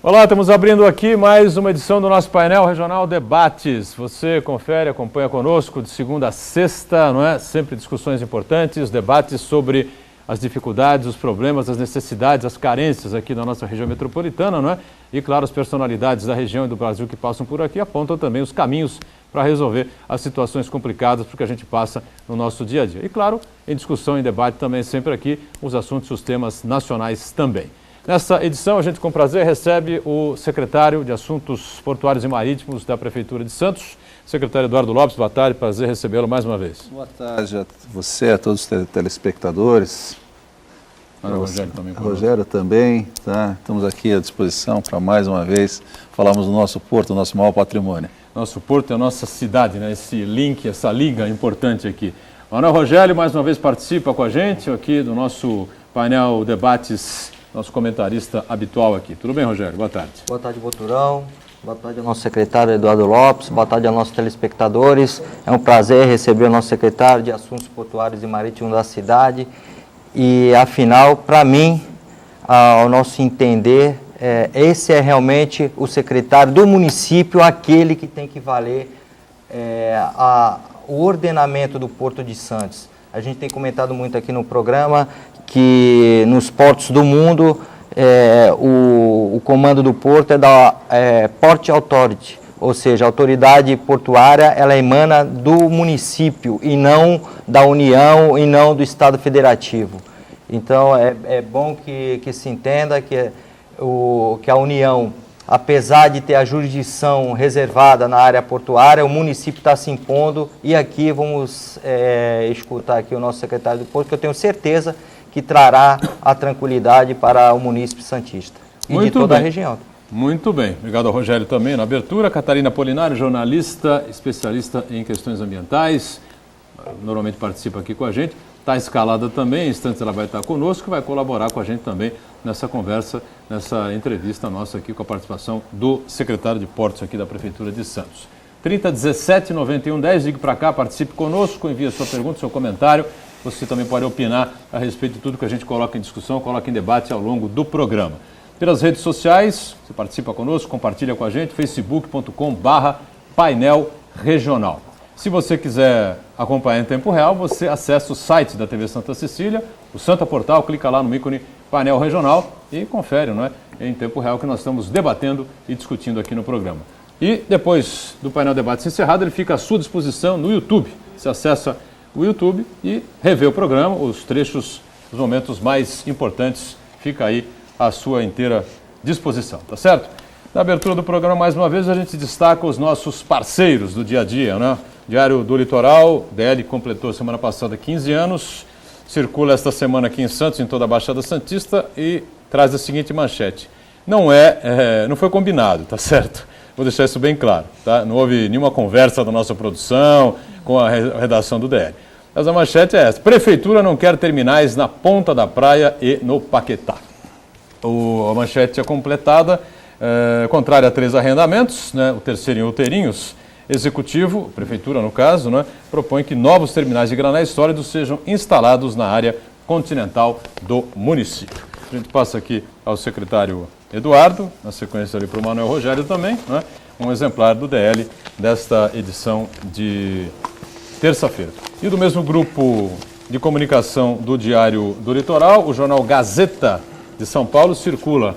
Olá, estamos abrindo aqui mais uma edição do nosso painel regional Debates. Você confere, acompanha conosco de segunda a sexta, não é? Sempre discussões importantes, debates sobre as dificuldades, os problemas, as necessidades, as carências aqui da nossa região metropolitana, não é? E, claro, as personalidades da região e do Brasil que passam por aqui apontam também os caminhos para resolver as situações complicadas porque a gente passa no nosso dia a dia. E, claro, em discussão, em debate também sempre aqui, os assuntos e os temas nacionais também. Nessa edição, a gente com prazer recebe o secretário de Assuntos Portuários e Marítimos da Prefeitura de Santos, secretário Eduardo Lopes. Boa tarde, prazer recebê-lo mais uma vez. Boa tarde a você, a todos os telespectadores. Rogério também. Rogério também, tá? Estamos aqui à disposição para mais uma vez falarmos do nosso porto, do nosso maior patrimônio. Nosso porto é a nossa cidade, né? Esse link, essa liga importante aqui. Manuel Rogério mais uma vez participa com a gente aqui do nosso painel Debates, nosso comentarista habitual aqui. Tudo bem, Rogério? Boa tarde. Boa tarde, Boturão. Boa tarde ao nosso secretário Eduardo Lopes. Boa tarde aos nossos telespectadores. É um prazer receber o nosso secretário de Assuntos Portuários e Marítimos da cidade. E, afinal, para mim, ao nosso entender, esse é realmente o secretário do município, aquele que tem que valer o ordenamento do Porto de Santos. A gente tem comentado muito aqui no programa que nos portos do mundo o comando do porto é da Port Authority, ou seja, a autoridade portuária ela emana do município e não da União e não do Estado Federativo. Então é bom que se entenda que a União, apesar de ter a jurisdição reservada na área portuária, o município está se impondo e aqui vamos escutar aqui o nosso secretário do Porto, que eu tenho certeza que trará a tranquilidade para o município santista e de toda a região. Muito bem. Obrigado ao Rogério também na abertura. Catarina Polinário, jornalista, especialista em questões ambientais, normalmente participa aqui com a gente. Está escalada também, em instantes ela vai estar conosco e vai colaborar com a gente também nessa conversa, nessa entrevista nossa aqui com a participação do secretário de Portos aqui da Prefeitura de Santos. 3017-9110, ligue para cá, participe conosco, envie a sua pergunta, seu comentário. Você também pode opinar a respeito de tudo que a gente coloca em discussão, coloca em debate ao longo do programa. Pelas redes sociais, você participa conosco, compartilha com a gente, facebook.com/painel regional. Se você quiser acompanhar em tempo real, você acessa o site da TV Santa Cecília, o Santa Portal, clica lá no ícone painel regional e confere, não é? Em tempo real que nós estamos debatendo e discutindo aqui no programa. E depois do painel debates encerrado, ele fica à sua disposição no YouTube. Você acessa o YouTube e revê o programa, os trechos, os momentos mais importantes, fica aí à sua inteira disposição, tá certo? Na abertura do programa, mais uma vez, a gente destaca os nossos parceiros do dia a dia, né? Diário do Litoral, DL completou semana passada 15 anos, circula esta semana aqui em Santos, em toda a Baixada Santista, e traz a seguinte manchete. Não foi combinado, tá certo? Vou deixar isso bem claro, tá? Não houve nenhuma conversa da nossa produção com a redação do DL. Mas a manchete é essa. Prefeitura não quer terminais na Ponta da Praia e no Paquetá. A manchete é completada, contrária a 3 arrendamentos, né? O terceiro em Outeirinhos, Executivo, Prefeitura no caso, né? Propõe que novos terminais de granéis sólidos sejam instalados na área continental do município. A gente passa aqui ao secretário Eduardo, na sequência ali para o Manuel Rogério também, né? Um exemplar do DL desta edição de terça-feira. E do mesmo grupo de comunicação do Diário do Litoral, o jornal Gazeta de São Paulo circula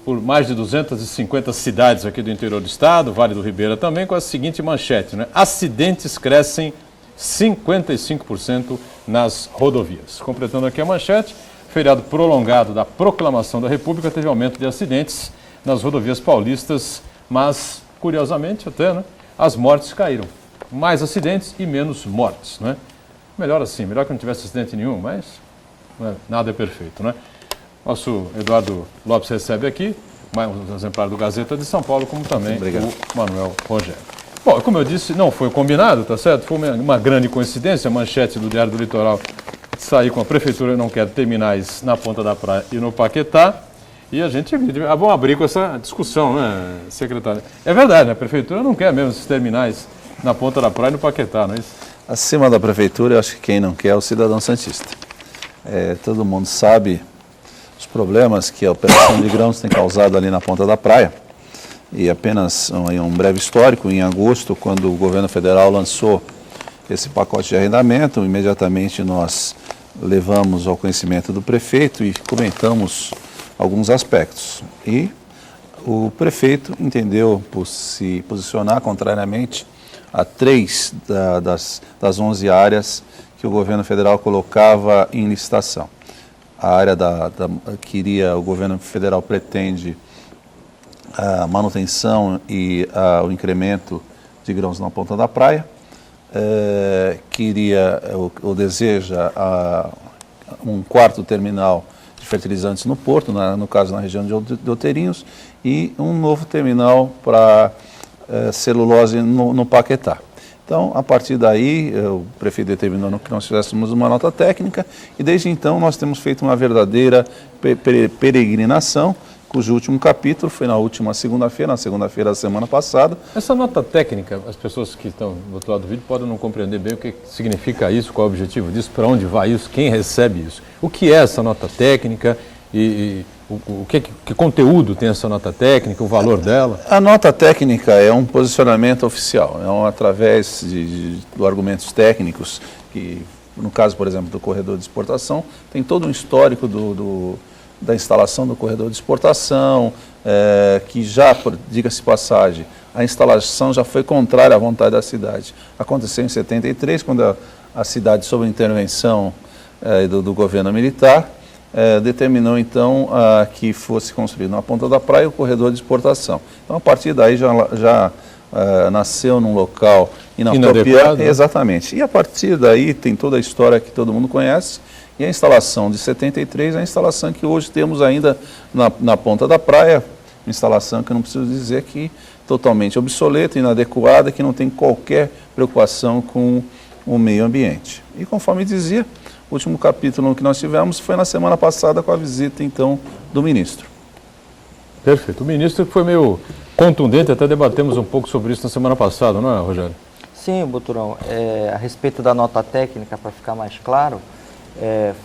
por mais de 250 cidades aqui do interior do estado, Vale do Ribeira também, com a seguinte manchete, né? Acidentes crescem 55% nas rodovias. Completando aqui a manchete, feriado prolongado da Proclamação da República teve aumento de acidentes nas rodovias paulistas, mas, curiosamente até, né, as mortes caíram. Mais acidentes e menos mortes, né? Melhor assim, melhor que não tivesse acidente nenhum, mas nada é perfeito, né? Nosso Eduardo Lopes recebe aqui mais um exemplar do Gazeta de São Paulo, como também o Manuel Rogério. Bom, como eu disse, não foi combinado, tá certo? Foi uma grande coincidência, a manchete do Diário do Litoral sair com a Prefeitura não quer terminais na Ponta da Praia e no Paquetá. E a gente vamos abrir com essa discussão, né, secretário? É verdade, né? A Prefeitura não quer mesmo esses terminais na Ponta da Praia e no Paquetá, não é isso? Acima da Prefeitura, eu acho que quem não quer é o cidadão santista. Todo mundo sabe os problemas que a operação de grãos tem causado ali na ponta da praia. E apenas um breve histórico, em agosto, quando o governo federal lançou esse pacote de arrendamento, imediatamente nós levamos ao conhecimento do prefeito e comentamos alguns aspectos. E o prefeito entendeu por se posicionar contrariamente a 3 das 11 áreas que o governo federal colocava em licitação. A área o governo federal pretende a manutenção e o incremento de grãos na ponta da praia, deseja um quarto terminal de fertilizantes no porto, no caso na região de Outeirinhos, e um novo terminal para celulose no Paquetá. Então, a partir daí, o prefeito determinou que nós fizéssemos uma nota técnica e desde então nós temos feito uma verdadeira peregrinação, cujo último capítulo foi na última segunda-feira, da semana passada. Essa nota técnica, as pessoas que estão do outro lado do vídeo podem não compreender bem o que significa isso, qual é o objetivo disso, para onde vai isso, quem recebe isso. O que é essa nota técnica e que conteúdo tem essa nota técnica, o valor dela? A nota técnica é um posicionamento oficial, através de argumentos técnicos, que no caso, por exemplo, do corredor de exportação, tem todo um histórico da instalação do corredor de exportação, que já, diga-se passagem, a instalação já foi contrária à vontade da cidade. Aconteceu em 73, quando a cidade, sob intervenção do governo militar, determinou então que fosse construído na ponta da praia o corredor de exportação. Então, a partir daí já nasceu num local inapropriado. Exatamente. E a partir daí tem toda a história que todo mundo conhece. E a instalação de 73 é a instalação que hoje temos ainda na ponta da praia, instalação que eu não preciso dizer que totalmente obsoleta, inadequada, que não tem qualquer preocupação com o meio ambiente. E conforme dizia, o último capítulo que nós tivemos foi na semana passada com a visita, então, do ministro. Perfeito. O ministro foi meio contundente, até debatemos um pouco sobre isso na semana passada, não é, Rogério? Sim, Boturão. A respeito da nota técnica, para ficar mais claro,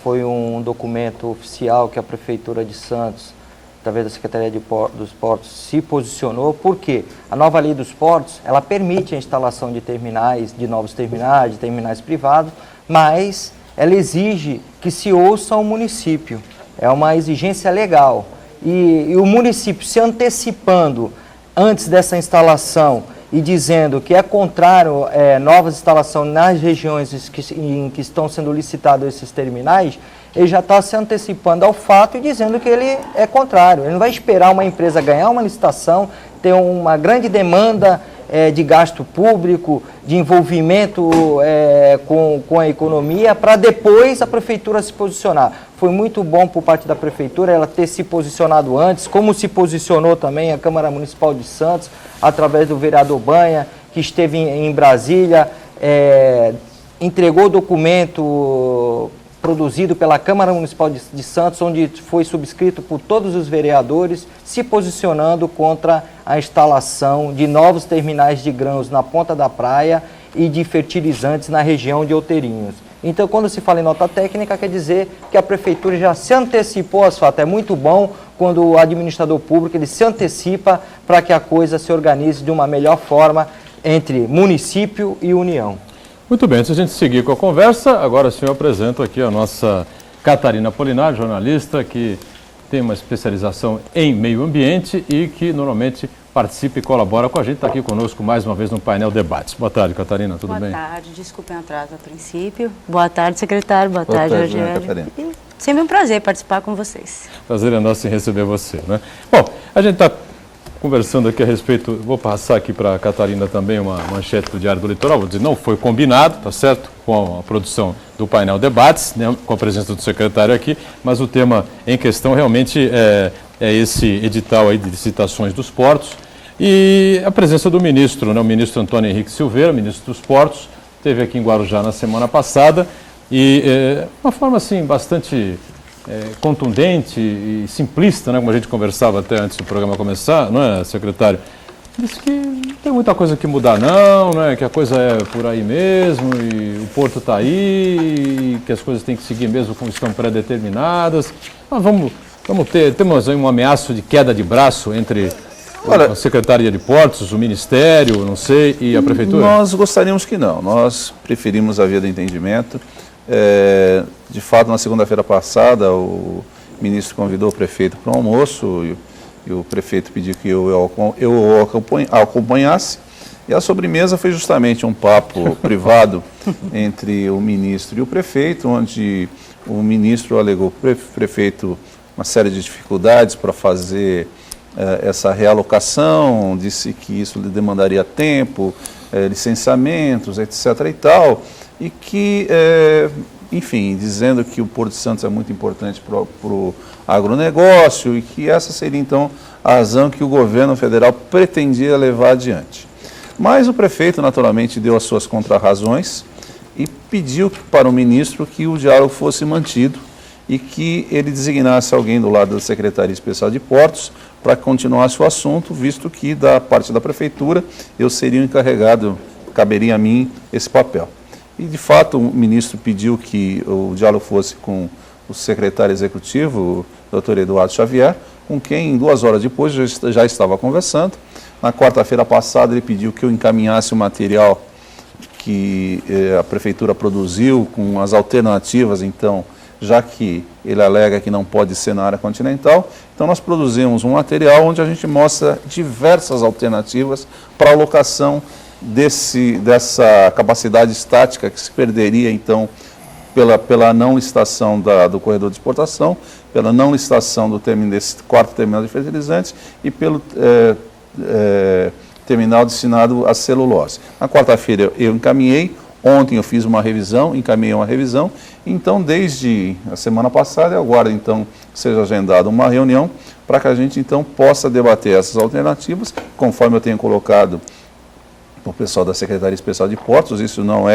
foi um documento oficial que a Prefeitura de Santos, através da Secretaria dos Portos, se posicionou, porque a nova lei dos portos, ela permite a instalação de terminais, de novos terminais, de terminais privados, mas ela exige que se ouça o município. É uma exigência legal. E o município se antecipando antes dessa instalação e dizendo que é contrário novas instalações nas regiões em que estão sendo licitados esses terminais, ele já está se antecipando ao fato e dizendo que ele é contrário. Ele não vai esperar uma empresa ganhar uma licitação, ter uma grande demanda de gasto público, de envolvimento com a economia, para depois a Prefeitura se posicionar. Foi muito bom por parte da Prefeitura ela ter se posicionado antes, como se posicionou também a Câmara Municipal de Santos, através do vereador Banha, que esteve em Brasília, entregou documento produzido pela Câmara Municipal de Santos, onde foi subscrito por todos os vereadores, se posicionando contra a instalação de novos terminais de grãos na ponta da praia e de fertilizantes na região de Outeirinhos. Então, quando se fala em nota técnica, quer dizer que a Prefeitura já se antecipou aos fatos. É muito bom quando o administrador público ele se antecipa para que a coisa se organize de uma melhor forma entre município e União. Muito bem, antes de a gente seguir com a conversa, agora sim eu apresento aqui a nossa Catarina Polinário, jornalista que tem uma especialização em meio ambiente e que normalmente participa e colabora com a gente. Está aqui conosco mais uma vez no painel Debates. Boa tarde, Catarina, tudo bem? Boa tarde, desculpem o atraso a princípio. Boa tarde, secretário. Boa tarde, Rogério. Catarina. Sempre um prazer participar com vocês. Prazer é nosso em receber você, né? Bom, a gente está conversando aqui a respeito, vou passar aqui para a Catarina também uma manchete do Diário do Litoral, vou dizer, não foi combinado, tá certo, com a produção do painel Debates, né, com a presença do secretário aqui, mas o tema em questão realmente é esse edital aí de licitações dos portos e a presença do ministro, né, o ministro Antônio Henrique Silveira, ministro dos Portos, esteve aqui em Guarujá na semana passada e uma forma assim bastante contundente e simplista, né, como a gente conversava até antes do programa começar, não é, secretário? Disse que não tem muita coisa que mudar não, né, que a coisa é por aí mesmo e o porto está aí, e que as coisas têm que seguir mesmo como estão pré-determinadas. Mas vamos Temos aí um ameaço de queda de braço entre a Secretaria de Portos, o Ministério, não sei, e a Prefeitura? Nós gostaríamos que não. Nós preferimos a via do entendimento. De fato, na segunda-feira passada, o ministro convidou o prefeito para um almoço e o prefeito pediu que eu o acompanhasse. E a sobremesa foi justamente um papo privado entre o ministro e o prefeito, onde o ministro alegou para o prefeito uma série de dificuldades para fazer essa realocação, disse que isso lhe demandaria tempo, licenciamentos, etc. e tal, e que, enfim, dizendo que o Porto de Santos é muito importante para o agronegócio e que essa seria, então, a razão que o governo federal pretendia levar adiante. Mas o prefeito, naturalmente, deu as suas contrarrazões e pediu para o ministro que o diálogo fosse mantido e que ele designasse alguém do lado da Secretaria Especial de Portos para continuar o assunto, visto que da parte da Prefeitura eu seria o encarregado, caberia a mim esse papel. E, de fato, o ministro pediu que o diálogo fosse com o secretário executivo, o Dr. Eduardo Xavier, com quem 2 horas depois já estava conversando. Na quarta-feira passada ele pediu que eu encaminhasse o material que a Prefeitura produziu com as alternativas, então, já que ele alega que não pode ser na área continental. Então nós produzimos um material onde a gente mostra diversas alternativas para a alocação dessa capacidade estática que se perderia, então, pela não licitação do corredor de exportação, pela não licitação desse quarto terminal de fertilizantes e pelo terminal destinado à celulose. Na quarta-feira eu encaminhei, ontem eu fiz uma revisão, encaminhei uma revisão, então desde a semana passada eu aguardo então que seja agendada uma reunião para que a gente então possa debater essas alternativas, conforme eu tenho colocado o pessoal da Secretaria Especial de Portos. Isso não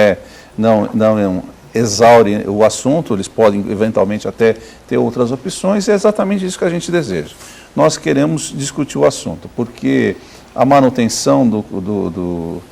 exaure o assunto, eles podem eventualmente até ter outras opções, e é exatamente isso que a gente deseja. Nós queremos discutir o assunto, porque a manutenção do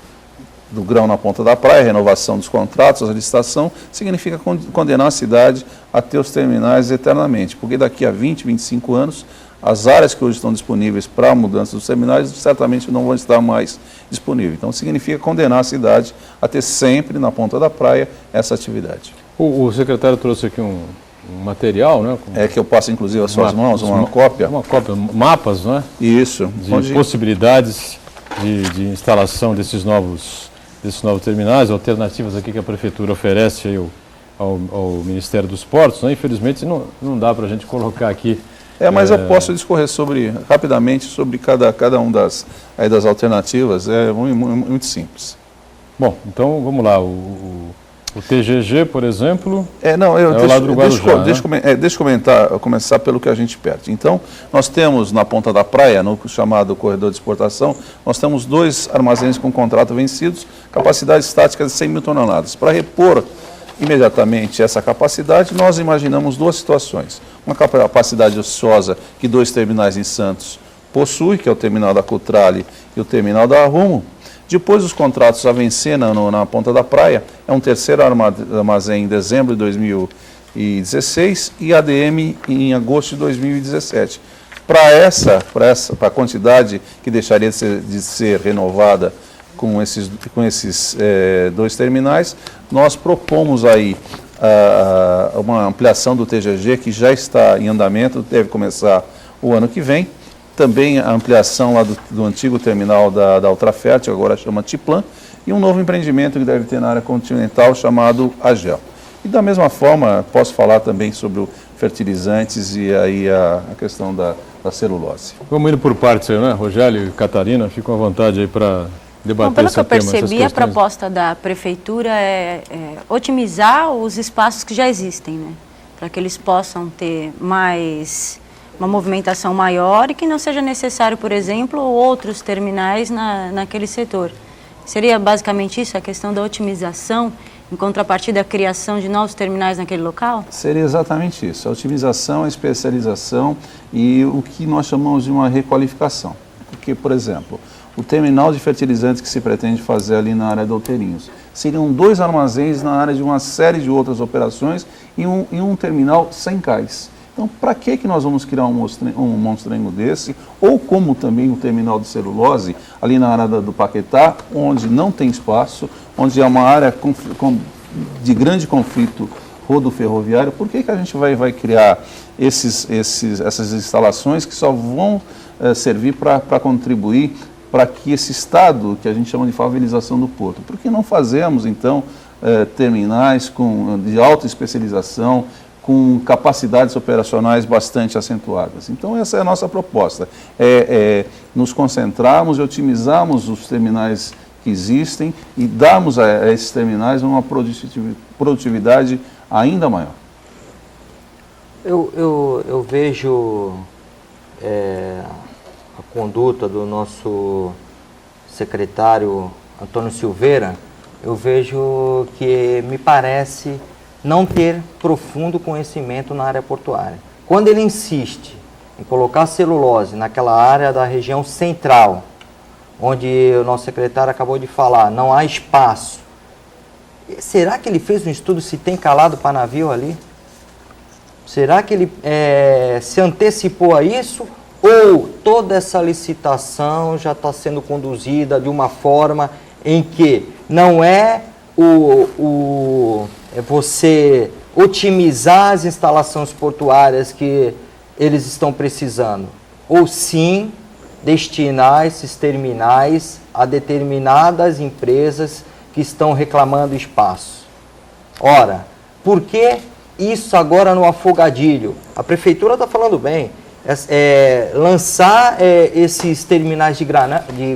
grão na ponta da praia, a renovação dos contratos, a licitação, significa condenar a cidade a ter os terminais eternamente, porque daqui a 20, 25 anos, as áreas que hoje estão disponíveis para a mudança dos terminais certamente não vão estar mais disponíveis. Então, significa condenar a cidade a ter sempre na ponta da praia essa atividade. O secretário trouxe aqui um material, né? Que eu passo inclusive às suas mãos, uma cópia. Uma cópia, mapas, não é? Isso. De possibilidades de instalação desses novos terminais, alternativas aqui que a Prefeitura oferece aí ao Ministério dos Portos, né? Infelizmente não dá para a gente colocar aqui. Mas eu posso discorrer rapidamente sobre cada um das alternativas, é muito simples. Bom, então vamos lá, o TGG, por exemplo, o lado do Guarujá, deixa eu começar pelo que a gente perde. Então, nós temos na ponta da praia, no chamado corredor de exportação, nós temos 2 armazéns com contrato vencidos, capacidade estática de 100 mil toneladas. Para repor imediatamente essa capacidade, nós imaginamos 2 situações. Uma capacidade ociosa que 2 terminais em Santos possuem, que é o terminal da Cutrale e o terminal da Rumo. Depois os contratos a vencer na ponta da praia, é um terceiro armazém em dezembro de 2016 e ADM em agosto de 2017. Para a quantidade que deixaria de ser renovada com esses 2 terminais, nós propomos aí uma ampliação do TGG que já está em andamento, deve começar o ano que vem. Também a ampliação lá do antigo terminal da Ultrafértil, agora chama Tiplan, e um novo empreendimento que deve ter na área continental chamado Agel. E da mesma forma, posso falar também sobre o fertilizantes e aí a questão da celulose. Vamos indo por partes aí, né? Rogério e Catarina, ficam à vontade aí para debater esse tema. Pelo que eu percebi, a proposta da Prefeitura é otimizar os espaços que já existem, né? Para que eles possam ter uma movimentação maior e que não seja necessário, por exemplo, outros terminais naquele setor. Seria basicamente isso, a questão da otimização, em contrapartida à criação de novos terminais naquele local? Seria exatamente isso, a otimização, a especialização e o que nós chamamos de uma requalificação. Porque, por exemplo, o terminal de fertilizantes que se pretende fazer ali na área de Outeirinhos, seriam 2 armazéns na área de uma série de outras operações e um terminal sem cais. Então, para que nós vamos criar um monstrengo desse? Ou como também o terminal de celulose, ali na área do Paquetá, onde não tem espaço, onde é uma área de grande conflito rodoferroviário, por que a gente vai criar essas instalações que só vão servir para contribuir para que esse estado, que a gente chama de favelização do porto? Por que não fazemos, então, terminais de alta especialização, com capacidades operacionais bastante acentuadas? Então, essa é a nossa proposta, nos concentrarmos e otimizarmos os terminais que existem e darmos a esses terminais uma produtividade ainda maior. Eu vejo a conduta do nosso secretário Antônio Silveira, eu vejo que me parece não ter profundo conhecimento na área portuária. Quando ele insiste em colocar celulose naquela área da região central, onde o nosso secretário acabou de falar, não há espaço, será que ele fez um estudo se tem calado para navio ali? Será que ele se antecipou a isso? Ou toda essa licitação já está sendo conduzida de uma forma em que não é você otimizar as instalações portuárias que eles estão precisando, ou sim destinar esses terminais a determinadas empresas que estão reclamando espaço? Ora, por que isso agora no afogadilho? A prefeitura está falando bem, lançar esses terminais de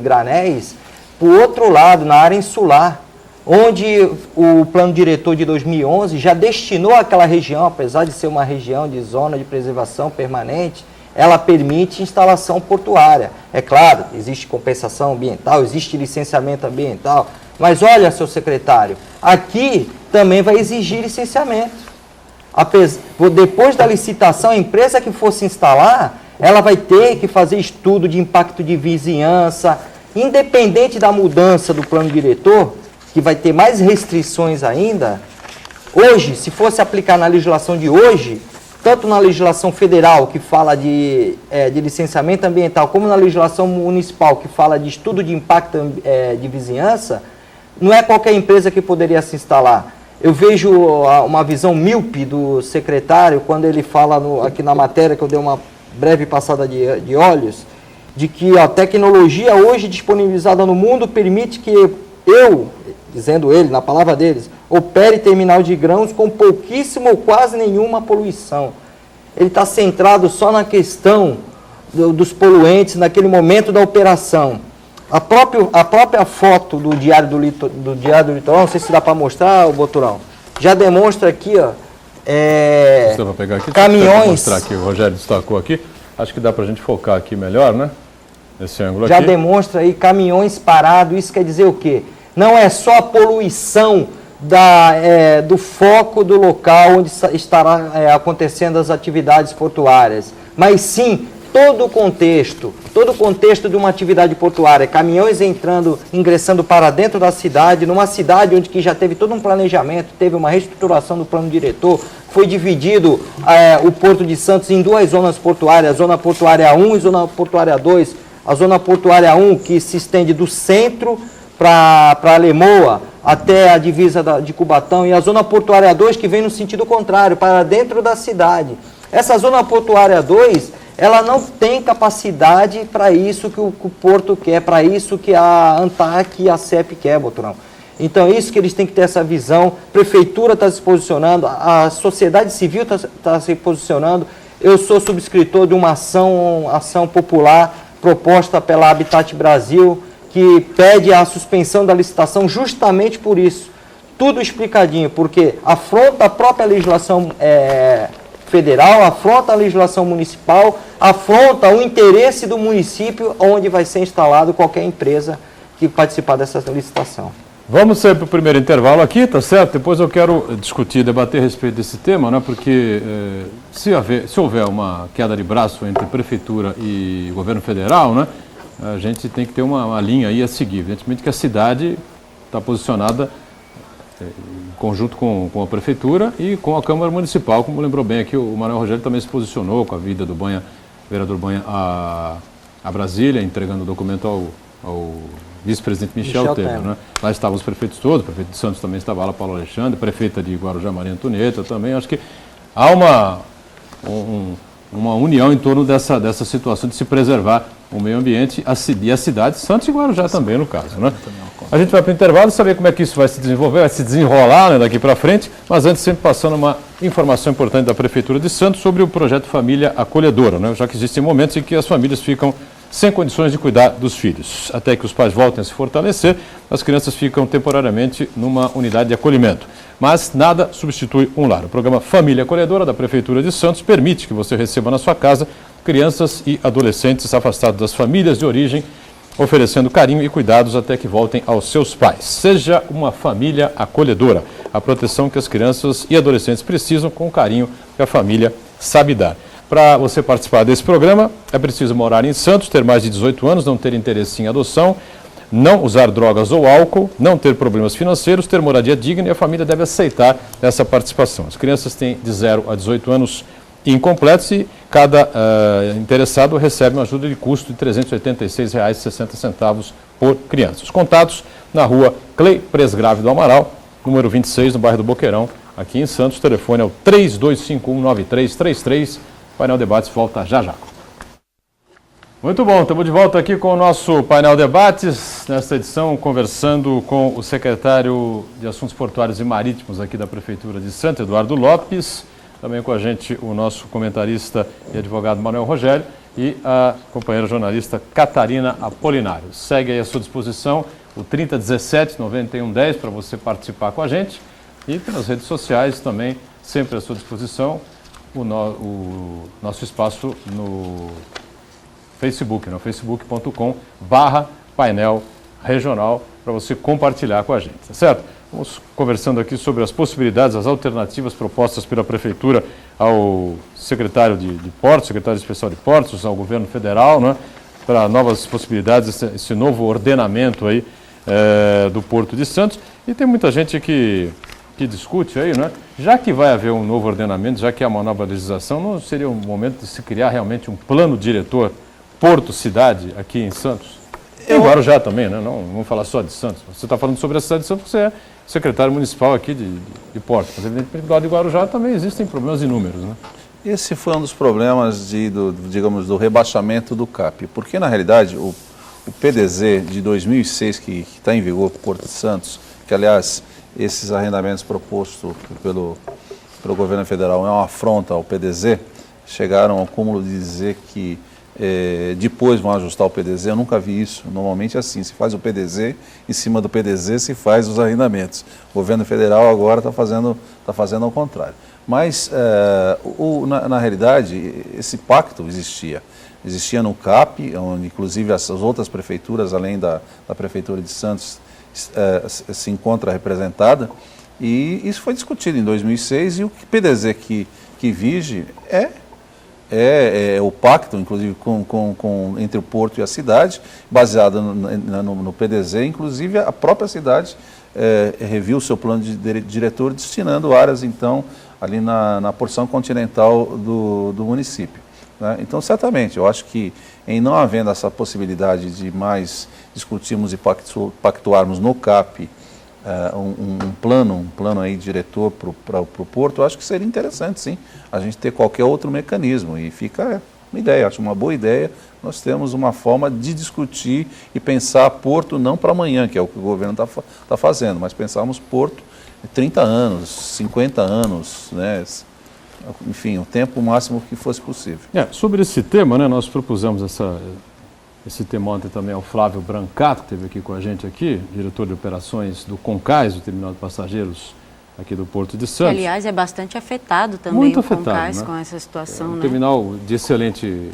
granéis para o outro lado, na área insular, onde o plano diretor de 2011 já destinou aquela região, apesar de ser uma região de zona de preservação permanente, ela permite instalação portuária. É claro, existe compensação ambiental, existe licenciamento ambiental, mas olha, seu secretário, aqui também vai exigir licenciamento. Depois da licitação, a empresa que for se instalar, ela vai ter que fazer estudo de impacto de vizinhança, independente da mudança do plano diretor, que vai ter mais restrições ainda. Hoje, se fosse aplicar na legislação de hoje, tanto na legislação federal, que fala de licenciamento ambiental, como na legislação municipal, que fala de estudo de impacto de vizinhança, não é qualquer empresa que poderia se instalar. Eu vejo uma visão míope do secretário, quando ele fala aqui na matéria, que eu dei uma breve passada de olhos, de que a tecnologia hoje disponibilizada no mundo permite que dizendo ele, na palavra deles, opere terminal de grãos com pouquíssima ou quase nenhuma poluição. Ele está centrado só na questão dos poluentes naquele momento da operação. A própria foto do Diário do Litoral, não sei se dá para mostrar, Boturão, já demonstra aqui, ó, você vai pegar aqui, caminhões. Vou mostrar aqui, o Rogério destacou aqui, acho que dá para a gente focar aqui melhor, né? Esse ângulo aqui. Já demonstra aí caminhões parados, isso quer dizer o quê? Não é só a poluição do foco do local onde estará acontecendo as atividades portuárias, mas sim todo o contexto de uma atividade portuária, caminhões ingressando para dentro da cidade, numa cidade onde que já teve todo um planejamento, teve uma reestruturação do plano diretor, foi dividido o Porto de Santos em duas zonas portuárias, zona portuária 1 e zona portuária 2, a zona portuária 1 que se estende do centro para Lemoa até a divisa de Cubatão, e a zona portuária 2 que vem no sentido contrário, para dentro da cidade. Essa zona portuária 2, ela não tem capacidade para isso que o Porto quer, para isso que a ANTAC e a CEP quer, Boturão. Então é isso que eles têm que ter essa visão, a prefeitura está se posicionando, a sociedade civil está se posicionando. Eu sou subscritor de uma ação popular proposta pela Habitat Brasil, que pede a suspensão da licitação justamente por isso. Tudo explicadinho, porque afronta a própria legislação federal, afronta a legislação municipal, afronta o interesse do município onde vai ser instalado qualquer empresa que participar dessa licitação. Vamos sair para o primeiro intervalo aqui, tá certo? Depois eu quero discutir, debater a respeito desse tema, né? Porque se houver uma queda de braço entre prefeitura e governo federal, né? A gente tem que ter uma linha aí a seguir. Evidentemente que a cidade está posicionada conjunto com a Prefeitura e com a Câmara Municipal, como lembrou bem aqui, o Manuel Rogério também se posicionou com a vinda do vereador Banha a Brasília, entregando o documento ao vice-presidente Michel Temer. Né? Lá estavam os prefeitos todos, o prefeito de Santos também estava lá, Paulo Alexandre, prefeita de Guarujá, Maria Antonieta também. Acho que há uma união em torno dessa situação de se preservar o meio ambiente e a cidade, Santos e Guarujá também, no caso. Né? A gente vai para o intervalo saber como é que isso vai se desenvolver, vai se desenrolar, né, daqui para frente, mas antes sempre passando uma informação importante da Prefeitura de Santos sobre o projeto Família Acolhedora, né, já que existem momentos em que as famílias ficam sem condições de cuidar dos filhos. Até que os pais voltem a se fortalecer, as crianças ficam temporariamente numa unidade de acolhimento. Mas nada substitui um lar. O programa Família Acolhedora da Prefeitura de Santos permite que você receba na sua casa crianças e adolescentes afastados das famílias de origem, oferecendo carinho e cuidados até que voltem aos seus pais. Seja uma família acolhedora, a proteção que as crianças e adolescentes precisam com o carinho que a família sabe dar. Para você participar desse programa, é preciso morar em Santos, ter mais de 18 anos, não ter interesse em adoção, não usar drogas ou álcool, não ter problemas financeiros, ter moradia digna, e a família deve aceitar essa participação. As crianças têm de 0 a 18 anos incompletos e cada interessado recebe uma ajuda de custo de R$ 386,60 por criança. Os contatos na rua Clei Presgrave do Amaral, número 26, no bairro do Boqueirão, aqui em Santos. O telefone é o 3251-9333. Painel Debates volta já já. Muito bom, estamos de volta aqui com o nosso Painel Debates, nesta edição conversando com o secretário de Assuntos Portuários e Marítimos aqui da Prefeitura de Santos, Eduardo Lopes, também com a gente o nosso comentarista e advogado Manuel Rogério e a companheira jornalista Catarina Apolinário. Segue aí à sua disposição o 3017-9110 para você participar com a gente e pelas redes sociais também, sempre à sua disposição, o nosso espaço no Facebook, no facebook.com/painel regional, para você compartilhar com a gente, tá certo? Vamos conversando aqui sobre as possibilidades, as alternativas propostas pela Prefeitura ao secretário de Portos, secretário especial de Portos, ao governo federal, né, para novas possibilidades, esse novo ordenamento aí do Porto de Santos. E tem muita gente que discute aí, né? Já que vai haver um novo ordenamento, já que há uma nova legislação, não seria um momento de se criar realmente um plano diretor Porto-Cidade aqui em Santos? E em Guarujá também, né? Não vamos falar só de Santos. Você está falando sobre a cidade de Santos, você é secretário municipal aqui de Porto. Mas evidentemente do lado de Guarujá também existem problemas inúmeros, né? Esse foi um dos problemas do rebaixamento do CAP, porque na realidade o PDZ de 2006 que está em vigor para o Porto de Santos, que aliás esses arrendamentos propostos pelo governo federal é uma afronta ao PDZ, chegaram ao cúmulo de dizer que depois vão ajustar o PDZ. Eu nunca vi isso. Normalmente é assim, se faz o PDZ, em cima do PDZ se faz os arrendamentos. O governo federal agora está fazendo ao contrário. Mas, na realidade, esse pacto existia. Existia no CAP, onde inclusive as outras prefeituras, além da Prefeitura de Santos, se encontra representada, e isso foi discutido em 2006, e o PDZ que vige é o pacto, inclusive, entre o Porto e a cidade, baseado no PDZ. Inclusive, a própria cidade reviu o seu plano de diretor, destinando áreas, então, ali na porção continental do município, né? Então, certamente, eu acho que, em não havendo essa possibilidade de mais discutirmos e pactuarmos no CAP um plano aí diretor para o Porto, eu acho que seria interessante, sim, a gente ter qualquer outro mecanismo. E fica uma ideia, acho uma boa ideia. Nós temos uma forma de discutir e pensar Porto não para amanhã, que é o que o governo está fazendo, mas pensarmos Porto 30 anos, 50 anos, né? Enfim, o tempo máximo que fosse possível. Sobre esse tema, né, nós propusemos esse tema ontem também ao Flávio Brancato, que esteve aqui com a gente aqui, diretor de operações do Concais, do Terminal de Passageiros aqui do Porto de Santos. Que, aliás, é bastante afetado também muito o afetado, Concais, né? com essa situação. Um terminal de excelente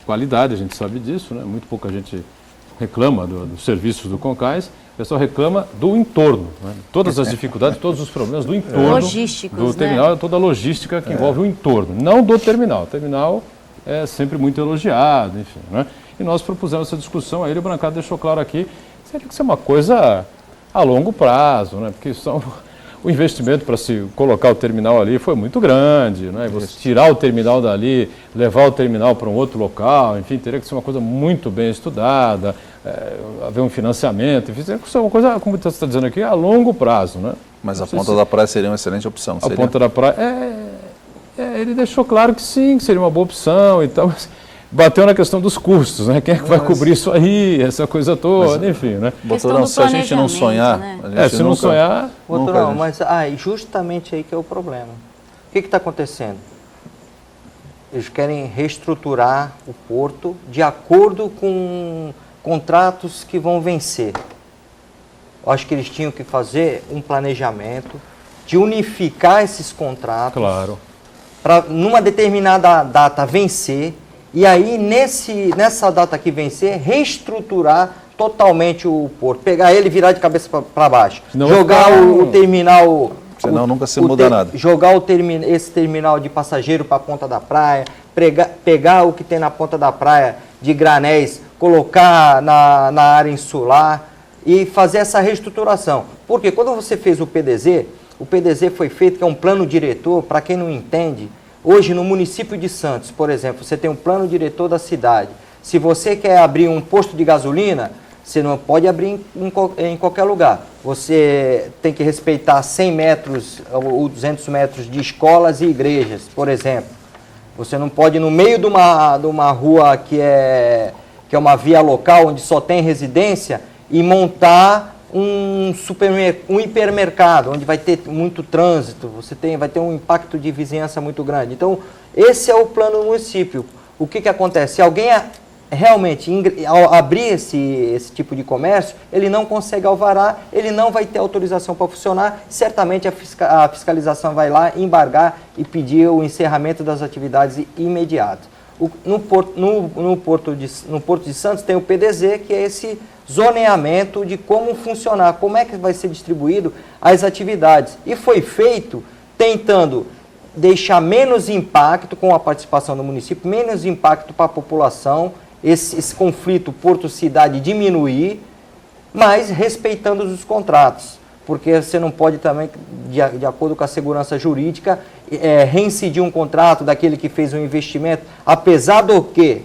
qualidade, a gente sabe disso, né? Muito pouca gente reclama dos serviços do Concais, o pessoal reclama do entorno, né? Todas as dificuldades, todos os problemas do entorno do terminal, né? Toda a logística que envolve o entorno, não do terminal. O terminal é sempre muito elogiado, enfim, né? E nós propusemos essa discussão, aí o Brancato deixou claro aqui, seria que isso é uma coisa a longo prazo, né? Porque o investimento para se colocar o terminal ali foi muito grande, né? Você tirar o terminal dali, levar o terminal para um outro local, enfim, teria que ser uma coisa muito bem estudada, haver um financiamento, enfim, teria que ser uma coisa, como você está dizendo aqui, a longo prazo, né? Mas a Ponta da Praia seria uma excelente opção. A Ponta da Praia, ele deixou claro que sim, que seria uma boa opção e tal, mas bateu na questão dos custos, né? Quem é que vai cobrir isso aí, essa coisa toda, enfim, né? Doutorão, se a gente não sonhar... Né? Se não sonhar... Doutorão, mas justamente aí que é o problema. O que está acontecendo? Eles querem reestruturar o porto de acordo com contratos que vão vencer. Eu acho que eles tinham que fazer um planejamento de unificar esses contratos Claro. para, numa determinada data, vencer. E aí, nessa data que vencer, reestruturar totalmente o porto. Pegar ele e virar de cabeça para baixo. Senão jogar vai ficar o terminal... Senão nunca se muda nada. Jogar esse terminal de passageiro para a ponta da praia, pegar o que tem na ponta da praia de granéis, colocar na área insular e fazer essa reestruturação. Porque quando você fez o PDZ foi feito, que é um plano diretor, para quem não entende. Hoje, no município de Santos, por exemplo, você tem um plano diretor da cidade. Se você quer abrir um posto de gasolina, você não pode abrir em qualquer lugar. Você tem que respeitar 100 metros ou 200 metros de escolas e igrejas, por exemplo. Você não pode, no meio de uma rua que é uma via local, onde só tem residência, e montar um hipermercado, onde vai ter muito trânsito, vai ter um impacto de vizinhança muito grande. Então, esse é o plano do município. O que acontece? Se alguém realmente abrir esse tipo de comércio, ele não consegue alvará, ele não vai ter autorização para funcionar, certamente a fiscalização vai lá embargar e pedir o encerramento das atividades imediato. No Porto de Santos tem o PDZ, que é esse zoneamento de como funcionar, como é que vai ser distribuído as atividades. E foi feito tentando deixar menos impacto com a participação do município, menos impacto para a população, esse conflito porto-cidade diminuir, mas respeitando os contratos. Porque você não pode também, de acordo com a segurança jurídica, reincidir um contrato daquele que fez um investimento, apesar do que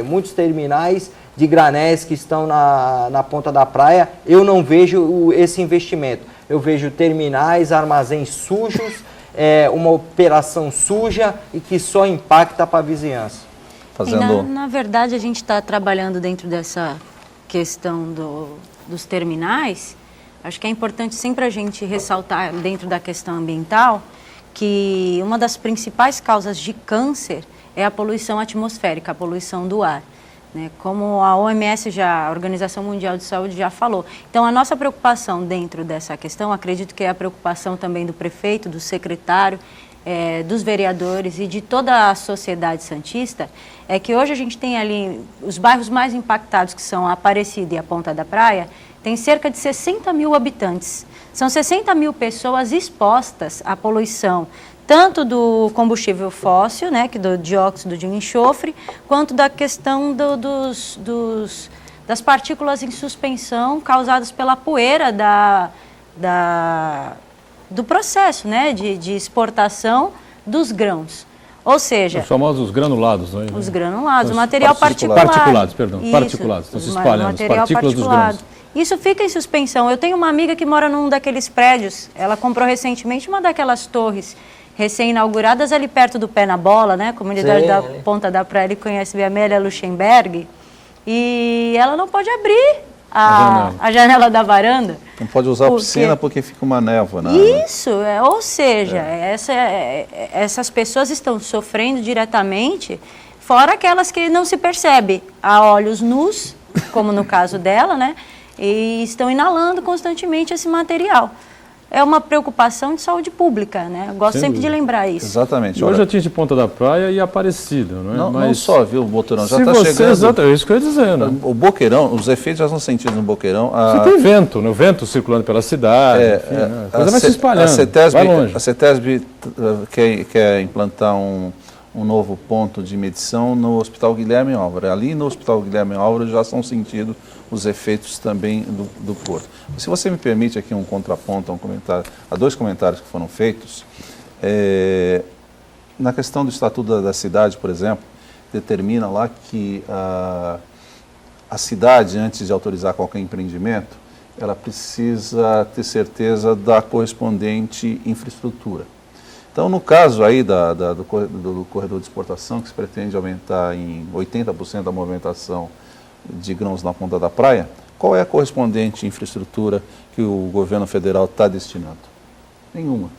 muitos terminais de granéis que estão na ponta da praia, eu não vejo esse investimento. Eu vejo terminais, armazéns sujos, uma operação suja e que só impacta para a vizinhança. Na verdade, a gente está trabalhando dentro dessa questão dos terminais. Acho que é importante sempre a gente ressaltar, dentro da questão ambiental, que uma das principais causas de câncer é a poluição atmosférica, a poluição do ar, né? Como a OMS, a Organização Mundial de Saúde, já falou. Então, a nossa preocupação dentro dessa questão, acredito que é a preocupação também do prefeito, do secretário, dos vereadores e de toda a sociedade santista, é que hoje a gente tem ali os bairros mais impactados, que são a Aparecida e a Ponta da Praia, tem cerca de 60 mil habitantes. São 60 mil pessoas expostas à poluição, tanto do combustível fóssil, né, que do dióxido de enxofre, quanto da questão das partículas em suspensão causadas pela poeira do processo, né, de exportação dos grãos. Ou seja... Os famosos granulados, né? Os granulados, o material particulado. Particulados, perdão. Isso, particulados, estão se espalhando, as partículas dos grãos. Isso fica em suspensão. Eu tenho uma amiga que mora num daqueles prédios, ela comprou recentemente uma daquelas torres recém-inauguradas ali perto do Pé na Bola, né? Comunidade da Ponta da Praia, ele conhece bem, a Amélia Luxemburg, e ela não pode abrir a janela da varanda. Não pode usar a piscina porque fica uma névoa. Isso, ou seja, essas pessoas estão sofrendo diretamente, fora aquelas que não se percebe a olhos nus, como no caso dela, né? E estão inalando constantemente esse material. É uma preocupação de saúde pública, né? Eu gosto sempre de lembrar isso. Exatamente. Hoje atinge Ponta da Praia e Aparecida, não é? Não só, viu, Boqueirão, já está chegando... Exatamente, é isso que eu ia dizer, né? O Boqueirão, os efeitos já são sentidos no Boqueirão. Você tem vento, né? O vento circulando pela cidade, enfim, né? A coisa vai se espalhando, vai longe. A CETESB quer implantar um novo ponto de medição no Hospital Guilherme Álvares. Ali no Hospital Guilherme Álvares já são sentidos os efeitos também do porto. Se você me permite aqui um contraponto a dois comentários que foram feitos, na questão do Estatuto da Cidade, por exemplo, determina lá que a cidade, antes de autorizar qualquer empreendimento, ela precisa ter certeza da correspondente infraestrutura. Então, no caso aí do corredor de exportação, que se pretende aumentar em 80% a movimentação de grãos na ponta da praia, qual é a correspondente infraestrutura que o governo federal está destinando? Nenhuma.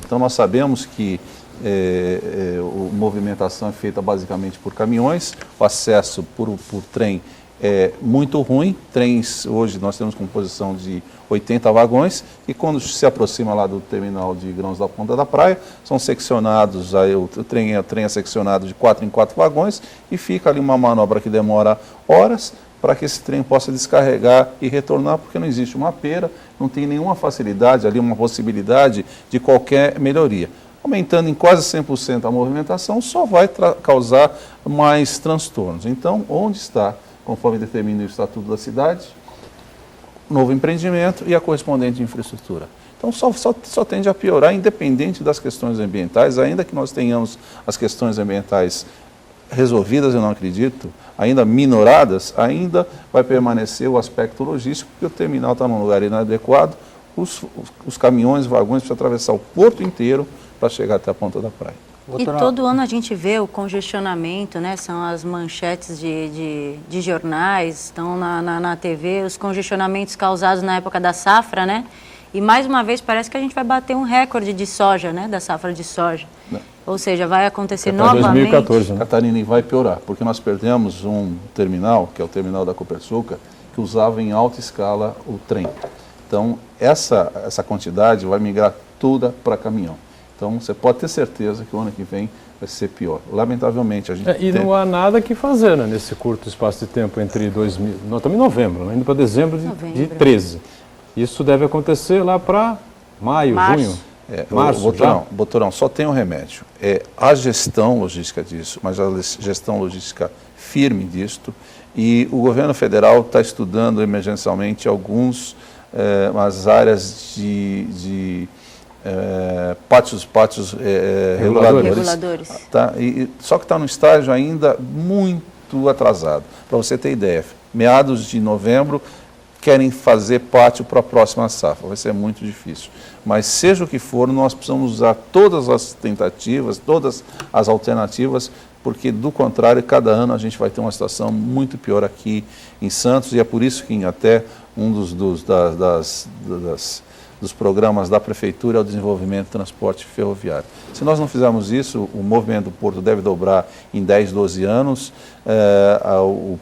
Então, nós sabemos que a movimentação é feita basicamente por caminhões, o acesso por trem é muito ruim. Trens, hoje nós temos composição de 80 vagões e quando se aproxima lá do terminal de grãos da ponta da praia, são seccionados, aí o trem é seccionado de 4 em 4 vagões e fica ali uma manobra que demora horas para que esse trem possa descarregar e retornar, porque não existe uma pera, não tem nenhuma facilidade ali, uma possibilidade de qualquer melhoria. Aumentando em quase 100% a movimentação, só vai causar mais transtornos. Então, onde está, conforme determina o Estatuto da Cidade, novo empreendimento e a correspondente infraestrutura? Então, só tende a piorar, independente das questões ambientais, ainda que nós tenhamos as questões ambientais resolvidas, eu não acredito, ainda minoradas, ainda vai permanecer o aspecto logístico, porque o terminal está num lugar inadequado, os caminhões, vagões precisam atravessar o porto inteiro para chegar até a ponta da praia. E todo ano a gente vê o congestionamento, né? São as manchetes de jornais, estão na TV, os congestionamentos causados na época da safra, né? E mais uma vez parece que a gente vai bater um recorde de soja, né? Da safra de soja. Não. Ou seja, vai acontecer novamente. 2014, né? Catarina, vai piorar, porque nós perdemos um terminal, que é o terminal da Copersucar, que usava em alta escala o trem. Então, essa quantidade vai migrar toda para caminhão. Então, você pode ter certeza que o ano que vem vai ser pior. Lamentavelmente, a gente não há nada que fazer, né, nesse curto espaço de tempo entre nós estamos em novembro, né, indo para dezembro de 13. Isso deve acontecer lá para maio, junho. Março, Boturão, só tem um remédio. A gestão logística disso, mas a gestão logística firme disto. E o governo federal está estudando emergencialmente algumas áreas de pátios reguladores. Tá? Só que está no estágio ainda muito atrasado. Para você ter ideia, meados de novembro querem fazer pátio para a próxima safra. Vai ser muito difícil. Mas seja o que for, nós precisamos usar todas as tentativas, todas as alternativas, porque do contrário, cada ano a gente vai ter uma situação muito pior aqui em Santos, e é por isso que até um dos programas da Prefeitura é o desenvolvimento do transporte ferroviário. Se nós não fizermos isso, o movimento do porto deve dobrar em 10, 12 anos.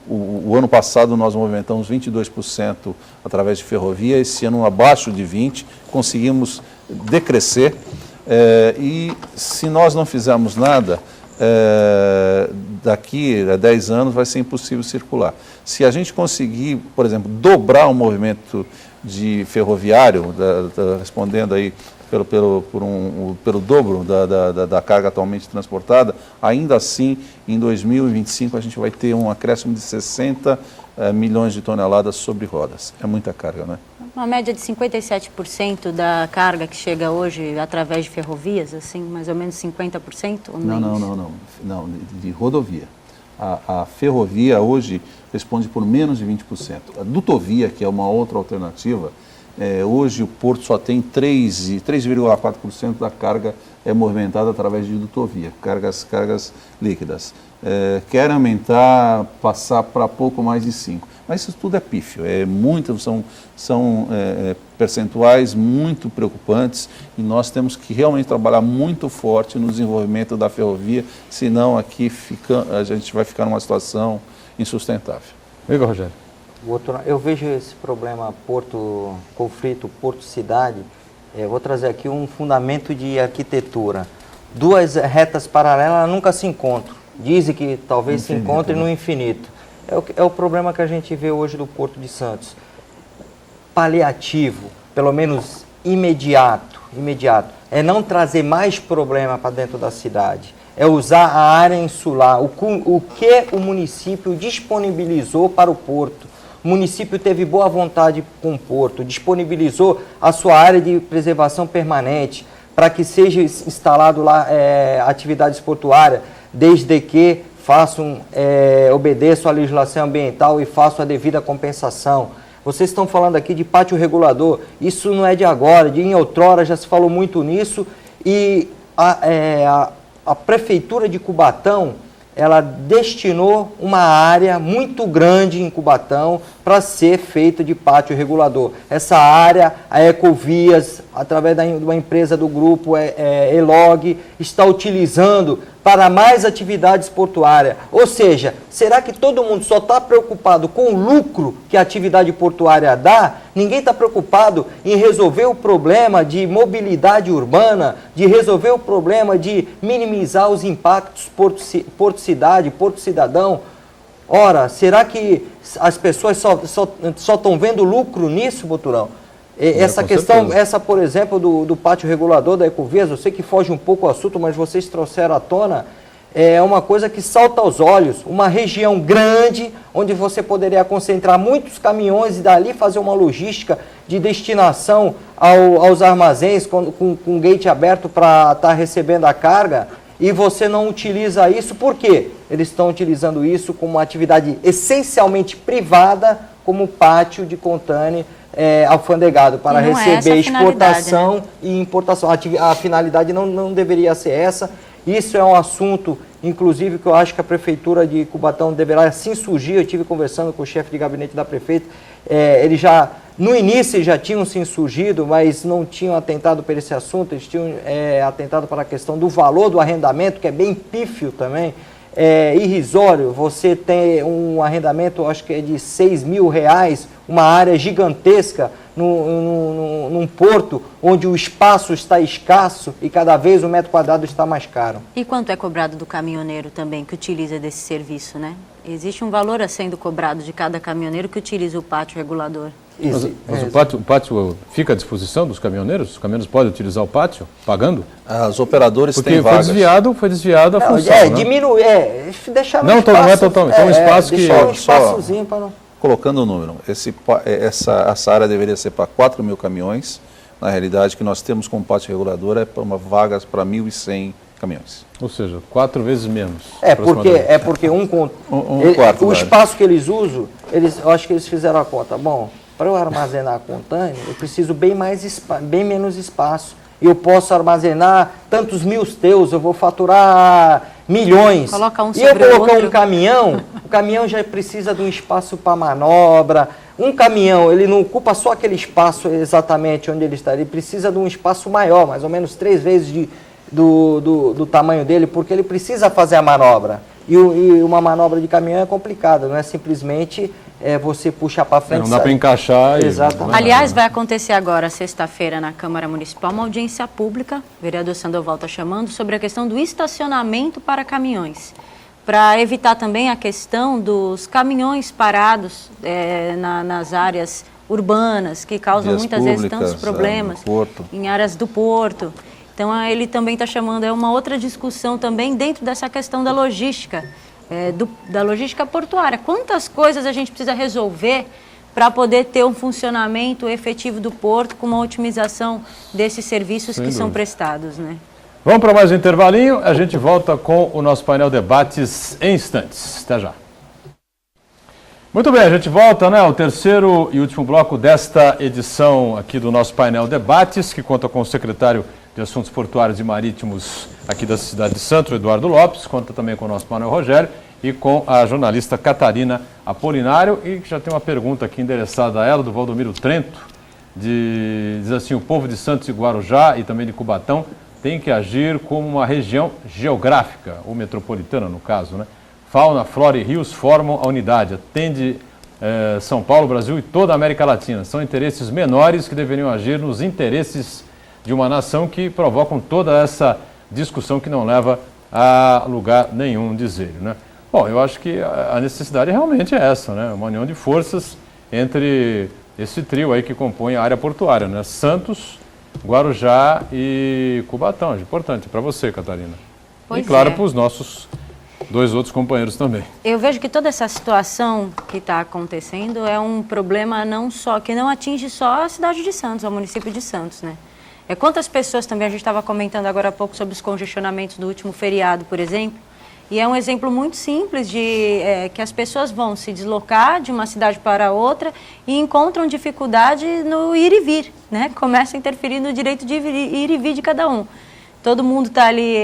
O ano passado nós movimentamos 22% através de ferrovia, esse ano abaixo de 20%, conseguimos decrescer. E se nós não fizermos nada, daqui a 10 anos vai ser impossível circular. Se a gente conseguir, por exemplo, dobrar o movimento de ferroviário, respondendo aí pelo dobro da carga atualmente transportada, ainda assim, em 2025, a gente vai ter um acréscimo de 60 milhões de toneladas sobre rodas. É muita carga, né? Uma média de 57% da carga que chega hoje através de ferrovias, assim, mais ou menos 50%? Ou não, de rodovia. A ferrovia hoje responde por menos de 20%. A dutovia, que é uma outra alternativa, hoje o porto só tem 3,4% da carga movimentada através de dutovia, cargas líquidas. Quer aumentar, passar para pouco mais de 5%. Mas isso tudo é pífio, são percentuais muito preocupantes e nós temos que realmente trabalhar muito forte no desenvolvimento da ferrovia, senão aqui a gente vai ficar numa situação insustentável. Igor Rogério. Eu vejo esse problema conflito porto-cidade, vou trazer aqui um fundamento de arquitetura. Duas retas paralelas nunca se encontram, dizem que talvez se encontrem no infinito. É o problema que a gente vê hoje do Porto de Santos. Paliativo, pelo menos imediato, é não trazer mais problema para dentro da cidade, é usar a área insular, o que o município disponibilizou para o porto. O município teve boa vontade com o porto, disponibilizou a sua área de preservação permanente para que seja instalado lá atividades portuárias, desde que obedeçam à legislação ambiental e façam a devida compensação. Vocês estão falando aqui de pátio regulador, isso não é de agora, em outrora já se falou muito nisso, e a Prefeitura de Cubatão, ela destinou uma área muito grande em Cubatão para ser feita de pátio regulador. Essa área, a Ecovias, através de uma empresa do grupo Elog, está utilizando para mais atividades portuárias. Ou seja, será que todo mundo só está preocupado com o lucro que a atividade portuária dá? Ninguém está preocupado em resolver o problema de mobilidade urbana, de resolver o problema de minimizar os impactos porto-cidade, porto-cidadão? Ora, será que as pessoas só estão vendo lucro nisso, Boturão? Essa questão, por exemplo, do pátio regulador da Ecovias, eu sei que foge um pouco o assunto, mas vocês trouxeram à tona, é uma coisa que salta aos olhos. Uma região grande, onde você poderia concentrar muitos caminhões e dali fazer uma logística de destinação aos armazéns com gate aberto para estar recebendo a carga, e você não utiliza isso. Por quê? Eles estão utilizando isso como uma atividade essencialmente privada, como pátio de contane alfandegado, para receber exportação, né, e importação. A finalidade não deveria ser essa. Isso é um assunto, inclusive, que eu acho que a Prefeitura de Cubatão deverá se insurgir. Eu estive conversando com o chefe de gabinete da prefeita, ele já, no início, já tinham se insurgido, mas não tinham atentado para esse assunto. Eles tinham atentado para a questão do valor do arrendamento, que é bem pífio também, irrisório. Você tem um arrendamento, acho que é de R$6.000, uma área gigantesca num porto onde o espaço está escasso e cada vez o metro quadrado está mais caro. E quanto é cobrado do caminhoneiro também que utiliza desse serviço, né? Existe um valor a sendo cobrado de cada caminhoneiro que utiliza o pátio regulador. Mas o pátio fica à disposição dos caminhoneiros? Os caminhoneiros podem utilizar o pátio, pagando? Os operadores têm vagas. Porque foi desviado a função, né? Diminui, deixar não, espaço, não é totalmente, é um espaço que... Deixar um espaçozinho para não... Colocando o número, essa área deveria ser para 4.000 caminhões. Na realidade, o que nós temos como pátio regulador é uma vagas para 1.100 caminhões. Ou seja, 4 vezes menos. Porque quarto o espaço que eles usam, eu acho que eles fizeram a conta. Bom, para eu armazenar a contane, eu preciso bem menos espaço. Eu posso armazenar tantos mil teus, eu vou faturar milhões. Coloca um e eu colocar um caminhão, o caminhão já precisa de um espaço para manobra. Um caminhão, ele não ocupa só aquele espaço exatamente onde ele está, ele precisa de um espaço maior, mais ou menos 3 vezes do tamanho dele, porque ele precisa fazer a manobra. E uma manobra de caminhão é complicada, não é simplesmente você puxar para frente. Não dá para encaixar. Exatamente. Aliás, vai acontecer agora, sexta-feira, na Câmara Municipal, uma audiência pública, o vereador Sandoval está chamando, sobre a questão do estacionamento para caminhões, para evitar também a questão dos caminhões parados nas áreas urbanas, que causam vias muitas públicas, vezes tantos problemas em áreas do porto. Então, ele também está chamando, uma outra discussão também dentro dessa questão da logística, da logística portuária. Quantas coisas a gente precisa resolver para poder ter um funcionamento efetivo do porto com uma otimização desses serviços que são prestados, né? Vamos para mais um intervalinho, a gente volta com o nosso painel debates em instantes. Até já. Muito bem, a gente volta, né, ao terceiro e último bloco desta edição aqui do nosso painel debates, que conta com o secretário de Assuntos Portuários e Marítimos aqui da cidade de Santos, Eduardo Lopes, conta também com o nosso Manuel Rogério e com a jornalista Catarina Apolinário, e que já tem uma pergunta aqui endereçada a ela, do Valdomiro Trento, diz assim: o povo de Santos e Guarujá e também de Cubatão tem que agir como uma região geográfica, ou metropolitana no caso, né? Fauna, flora e rios formam a unidade, atende São Paulo, Brasil e toda a América Latina. São interesses menores que deveriam agir nos interesses de uma nação, que provocam toda essa discussão que não leva a lugar nenhum, diz ele, né? Bom, eu acho que a necessidade realmente é essa, né? Uma união de forças entre esse trio aí que compõe a área portuária, né? Santos, Guarujá e Cubatão. É importante para você, Catarina. Pois e, claro, é. para os nossos 2 outros companheiros também. Eu vejo que toda essa situação que está acontecendo é um problema que não atinge só a cidade de Santos, o município de Santos, né? Quantas pessoas também, a gente estava comentando agora há pouco sobre os congestionamentos do último feriado, por exemplo, e é um exemplo muito simples de que as pessoas vão se deslocar de uma cidade para outra e encontram dificuldade no ir e vir, né? Começa a interferir no direito de ir e vir de cada um. Todo mundo está ali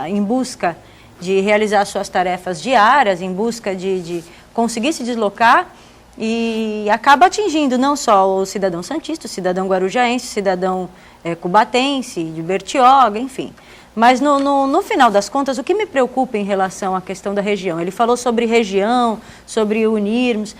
em busca de realizar suas tarefas diárias, em busca de conseguir se deslocar, e acaba atingindo não só o cidadão santista, o cidadão guarujaense, o cidadão cubatense, de Bertioga, enfim. Mas no final das contas, o que me preocupa em relação à questão da região? Ele falou sobre região, sobre unirmos.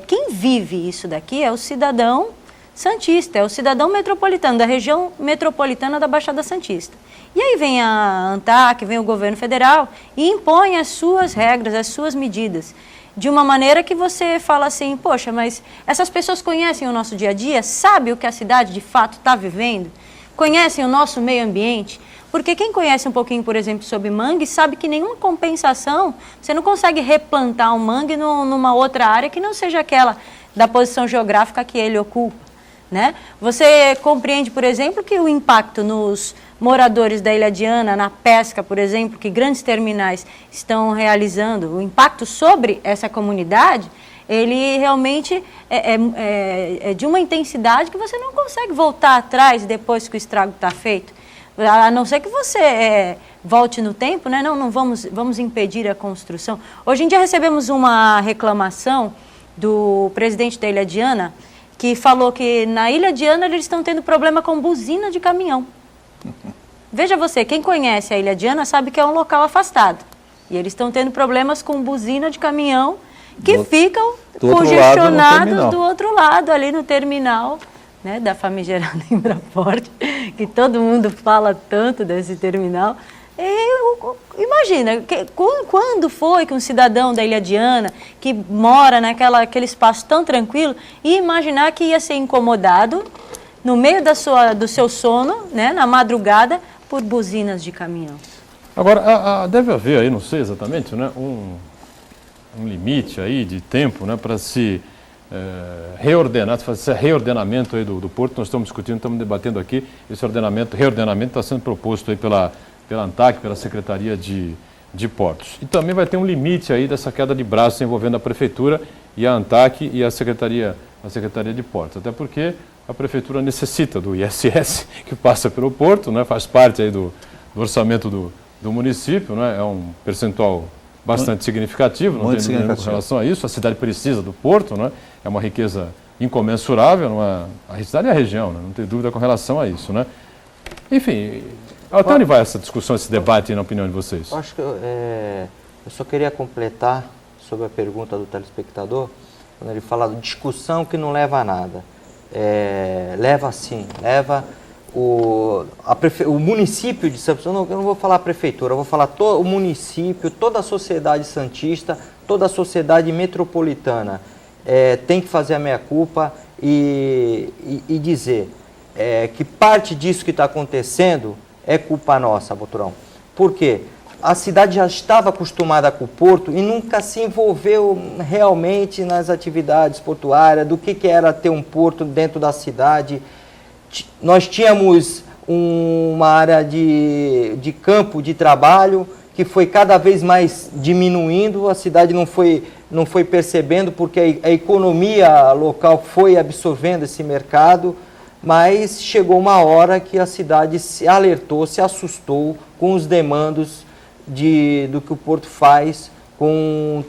Quem vive isso daqui é o cidadão santista, é o cidadão metropolitano, da região metropolitana da Baixada Santista. E aí vem a ANTAC, vem o governo federal e impõe as suas regras, as suas medidas, de uma maneira que você fala assim, poxa, mas essas pessoas conhecem o nosso dia a dia, sabem o que a cidade de fato está vivendo, conhecem o nosso meio ambiente, porque quem conhece um pouquinho, por exemplo, sobre mangue, sabe que nenhuma compensação, você não consegue replantar um mangue numa outra área que não seja aquela da posição geográfica que ele ocupa, né? Você compreende, por exemplo, que o impacto nos moradores da Ilha Diana, na pesca, por exemplo, que grandes terminais estão realizando, o impacto sobre essa comunidade, ele realmente é de uma intensidade que você não consegue voltar atrás depois que o estrago está feito. A não ser que você volte no tempo, né? Não vamos impedir a construção. Hoje em dia recebemos uma reclamação do presidente da Ilha Diana, que falou que na Ilha Diana eles estão tendo problema com buzina de caminhão. Veja você, quem conhece a Ilha Diana sabe que é um local afastado. E eles estão tendo problemas com buzina de caminhão que ficam congestionados do outro lado, ali no terminal, né, da famigerada Embraporte, que todo mundo fala tanto desse terminal. Imagina, quando foi que um cidadão da Ilha Diana, que mora naquele espaço tão tranquilo, ia imaginar que ia ser incomodado no meio do seu sono, né, na madrugada, por buzinas de caminhão? Agora, deve haver aí, não sei exatamente, né, um limite aí de tempo, né, para se reordenar, fazer esse reordenamento aí do porto. Nós estamos discutindo, estamos debatendo aqui, esse reordenamento está sendo proposto aí pela ANTAC, pela Secretaria de Portos. E também vai ter um limite aí dessa queda de braço envolvendo a Prefeitura e a ANTAC e a Secretaria de Portos. Até porque a Prefeitura necessita do ISS, que passa pelo porto, né, faz parte aí do orçamento do município, né, é um percentual bastante significativo, não tem dúvida com relação a isso. A cidade precisa do porto, né, é uma riqueza incomensurável, a cidade é a região, né, não tem dúvida com relação a isso, né. Enfim, até onde vai essa discussão, esse debate, na opinião de vocês? Eu acho que eu só queria completar sobre a pergunta do telespectador, quando ele fala de discussão que não leva a nada. Leva sim, leva o município de Santos. Eu não vou falar a prefeitura, eu vou falar o município, toda a sociedade santista, toda a sociedade metropolitana tem que fazer a meia-culpa e dizer que parte disso que está acontecendo é culpa nossa, Boturão. Por quê? A cidade já estava acostumada com o porto e nunca se envolveu realmente nas atividades portuárias, do que era ter um porto dentro da cidade. Nós tínhamos uma área de campo de trabalho que foi cada vez mais diminuindo, a cidade não foi percebendo, porque a economia local foi absorvendo esse mercado, mas chegou uma hora que a cidade se alertou, se assustou com os demandos do que o porto faz, com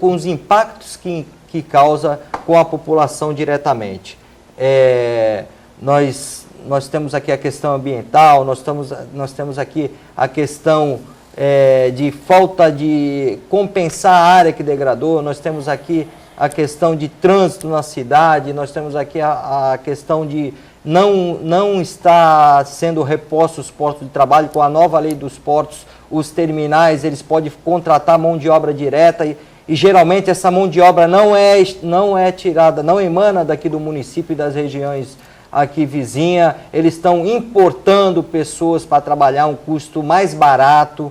os impactos que causa com a população diretamente. Nós temos aqui a questão ambiental, nós temos aqui a questão de falta de compensar a área que degradou, nós temos aqui a questão de trânsito na cidade, nós temos aqui a questão de não estar sendo repostos os portos de trabalho. Com a nova lei dos portos, os terminais, eles podem contratar mão de obra direta e geralmente essa mão de obra não é tirada, não emana daqui do município e das regiões aqui vizinha, eles estão importando pessoas para trabalhar a um custo mais barato.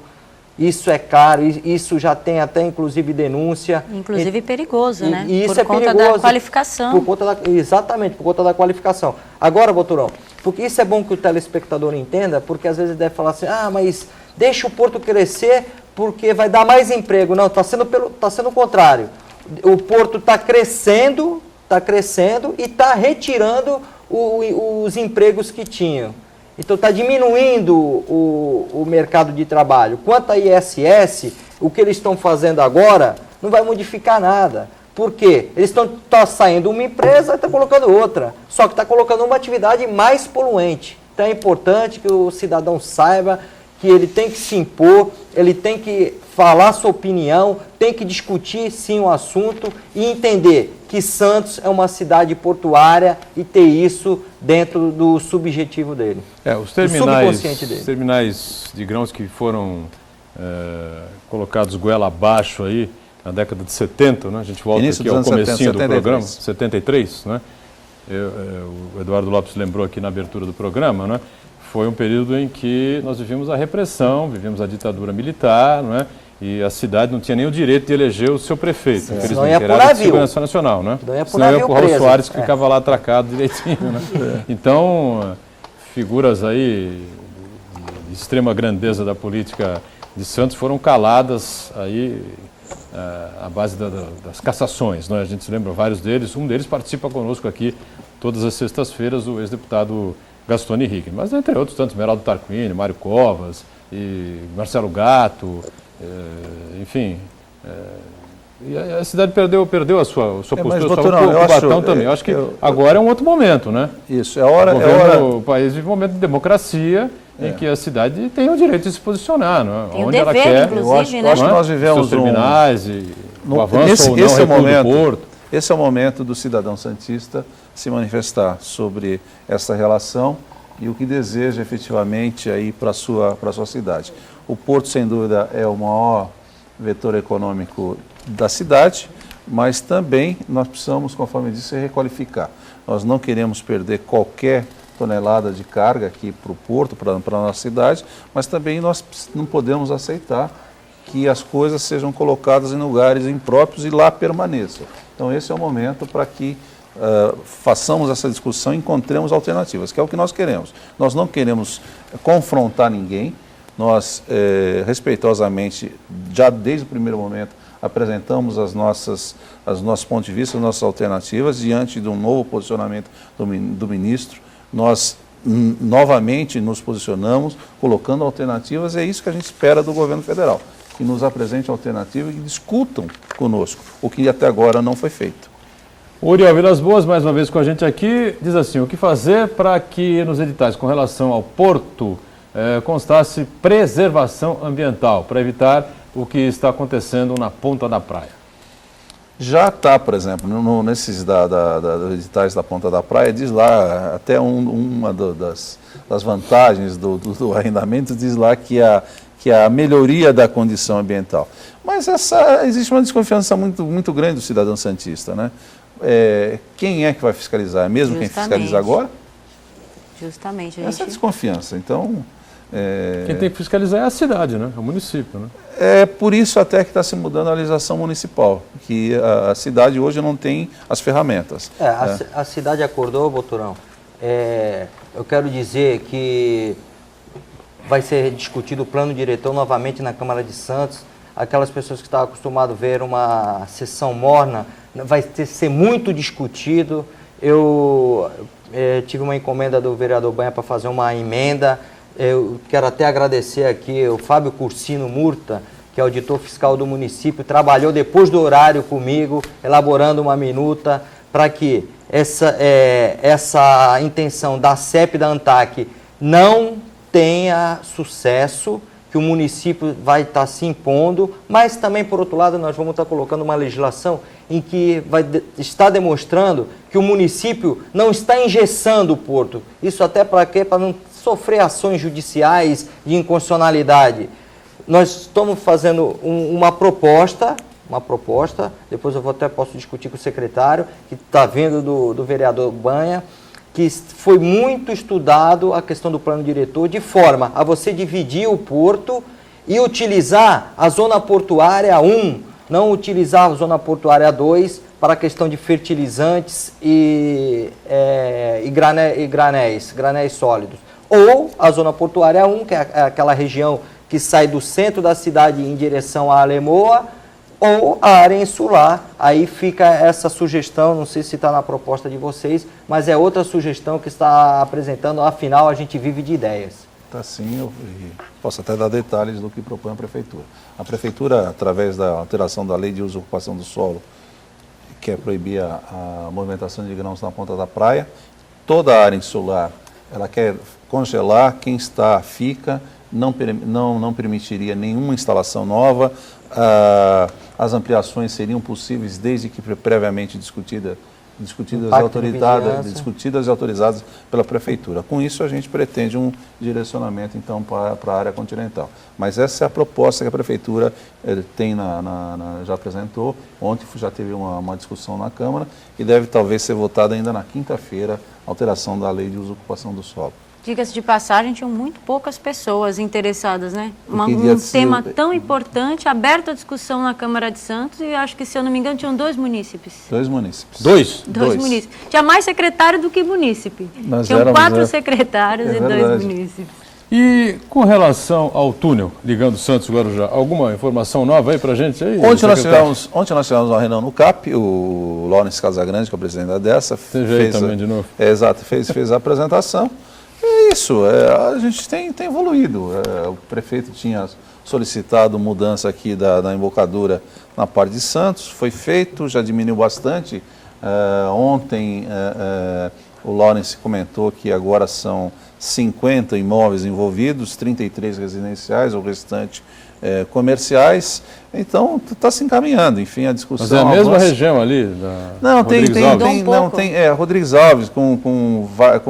Isso é caro, isso já tem até inclusive denúncia. Inclusive perigoso, né? E isso por é conta perigoso, da qualificação. Exatamente, por conta da qualificação. Agora, Boturão, porque isso é bom que o telespectador entenda, porque às vezes ele deve falar assim, mas deixa o porto crescer porque vai dar mais emprego. Não, está sendo o contrário. O porto está crescendo e está retirando os empregos que tinham. Então está diminuindo o mercado de trabalho. Quanto à ISS, o que eles estão fazendo agora não vai modificar nada. Por quê? Eles estão saindo uma empresa e estão colocando outra. Só que está colocando uma atividade mais poluente. Então é importante que o cidadão saiba que ele tem que se impor, ele tem que falar sua opinião, tem que discutir sim o assunto e entender que Santos é uma cidade portuária e ter isso dentro do subjetivo dele. Os terminais de grãos que foram colocados goela abaixo aí na década de 70, né? A gente volta aqui ao comecinho do programa, 73, né? O Eduardo Lopes lembrou aqui na abertura do programa, né? Foi um período em que nós vivíamos a repressão, vivíamos a ditadura militar, não é? E a cidade não tinha nem o direito de eleger o seu prefeito, não ia que era de segurança nacional, né? Senão ia empurrar o Soares, que ficava lá atracado direitinho, né? Então, figuras aí de extrema grandeza da política de Santos foram caladas aí à base das cassações, né? A gente se lembra vários deles, um deles participa conosco aqui todas as sextas-feiras, o ex-deputado Gastone Henrique, mas entre outros tantos, Meraldo Tarquini, Mário Covas, e Marcelo Gatto, enfim, e a cidade perdeu a sua postura, o Cubatão também. Eu acho que agora é um outro momento, né? Isso, o país vive um momento de democracia em que a cidade tem o direito de se posicionar, não é? Tem onde o dever, ela quer. Inclusive, né? Eu acho que nós vivemos terminais o avanço ou não do porto. Esse é o momento do cidadão santista se manifestar sobre essa relação e o que deseja efetivamente aí para a sua cidade. O porto, sem dúvida, é o maior vetor econômico da cidade, mas também nós precisamos, conforme disse, requalificar. Nós não queremos perder qualquer tonelada de carga aqui para o porto, para a nossa cidade, mas também nós não podemos aceitar que as coisas sejam colocadas em lugares impróprios e lá permaneçam. Então esse é o momento para que façamos essa discussão e encontremos alternativas, que é o que nós queremos. Nós não queremos confrontar ninguém, nós respeitosamente, já desde o primeiro momento, apresentamos os nossos pontos de vista, as nossas alternativas, diante de um novo posicionamento do ministro. Nós novamente nos posicionamos, colocando alternativas, e é isso que a gente espera do governo federal, que nos apresente alternativas e discutam conosco, o que até agora não foi feito. O Uriel Vilas Boas, mais uma vez com a gente aqui, diz assim: o que fazer para que nos editais com relação ao porto constasse preservação ambiental, para evitar o que está acontecendo na ponta da praia? Já está, por exemplo, nesses editais da ponta da praia, diz lá, até uma das vantagens do arrendamento, diz lá que a melhoria da condição ambiental. Mas existe uma desconfiança muito grande do cidadão santista, né? Quem é que vai fiscalizar? É mesmo quem fiscaliza agora? Justamente. Essa desconfiança. Então, quem tem que fiscalizar é a cidade, né? É o município, né? É por isso até que está se mudando a legislação municipal, que a cidade hoje não tem as ferramentas. A cidade acordou, Boturão. Eu quero dizer que vai ser discutido o plano diretor novamente na Câmara de Santos. Aquelas pessoas que estavam acostumadas a ver uma sessão morna, vai ser muito discutido. Eu tive uma encomenda do vereador Banha para fazer uma emenda. Eu quero até agradecer aqui o Fábio Cursino Murta, que é auditor fiscal do município, trabalhou depois do horário comigo, elaborando uma minuta para que essa intenção da CEP e da ANTAC não tenha sucesso, que o município vai estar se impondo, mas também, por outro lado, nós vamos estar colocando uma legislação em que vai estar demonstrando que o município não está engessando o porto. Isso até para quê? Para não sofrer ações judiciais de inconstitucionalidade. Nós estamos fazendo uma proposta, depois eu posso discutir com o secretário, que está vindo do vereador Banha, que foi muito estudado a questão do plano diretor, de forma a você dividir o porto e utilizar a zona portuária 1, não utilizar a zona portuária 2 para a questão de fertilizantes e granéis sólidos. Ou a zona portuária 1, que é aquela região que sai do centro da cidade em direção à Alemoa, ou a área insular. Aí fica essa sugestão, não sei se está na proposta de vocês, mas é outra sugestão que está apresentando, afinal a gente vive de ideias. Tá sim, eu posso até dar detalhes do que propõe a Prefeitura. A Prefeitura, através da alteração da Lei de Uso e Ocupação do Solo, que é proibir a movimentação de grãos na ponta da praia, toda a área insular, ela quer congelar, quem está fica, não permitiria nenhuma instalação nova, as ampliações seriam possíveis desde que previamente discutidas e autorizadas pela Prefeitura. Com isso, a gente pretende um direcionamento, então, para a área continental. Mas essa é a proposta que a Prefeitura tem já apresentou. Ontem já teve uma discussão na Câmara e deve talvez ser votada ainda na quinta-feira a alteração da Lei de Uso e Ocupação do Solo. Diga-se de passagem, tinham muito poucas pessoas interessadas, né? Um tema tão importante, aberto à discussão na Câmara de Santos, e acho que, se eu não me engano, tinham 2 munícipes. 2 munícipes. Dois munícipes. Tinha mais secretário do que munícipe. Tinham 4 secretários e 2 munícipes. E com relação ao túnel ligando Santos e Guarujá, alguma informação nova aí pra gente? Aí, ontem nós tivemos uma reunião no CAP, o Lawrence Casagrande, que é o presidente da DESA, fez a apresentação. É isso, a gente tem evoluído. O prefeito tinha solicitado mudança aqui da embocadura na parte de Santos, foi feito, já diminuiu bastante. Ontem o Lawrence comentou que agora são 50 imóveis envolvidos, 33 residenciais, o restante comerciais. Então, está se encaminhando, enfim, a discussão... Mas é a mesma região ali da Rodrigues Alves, com a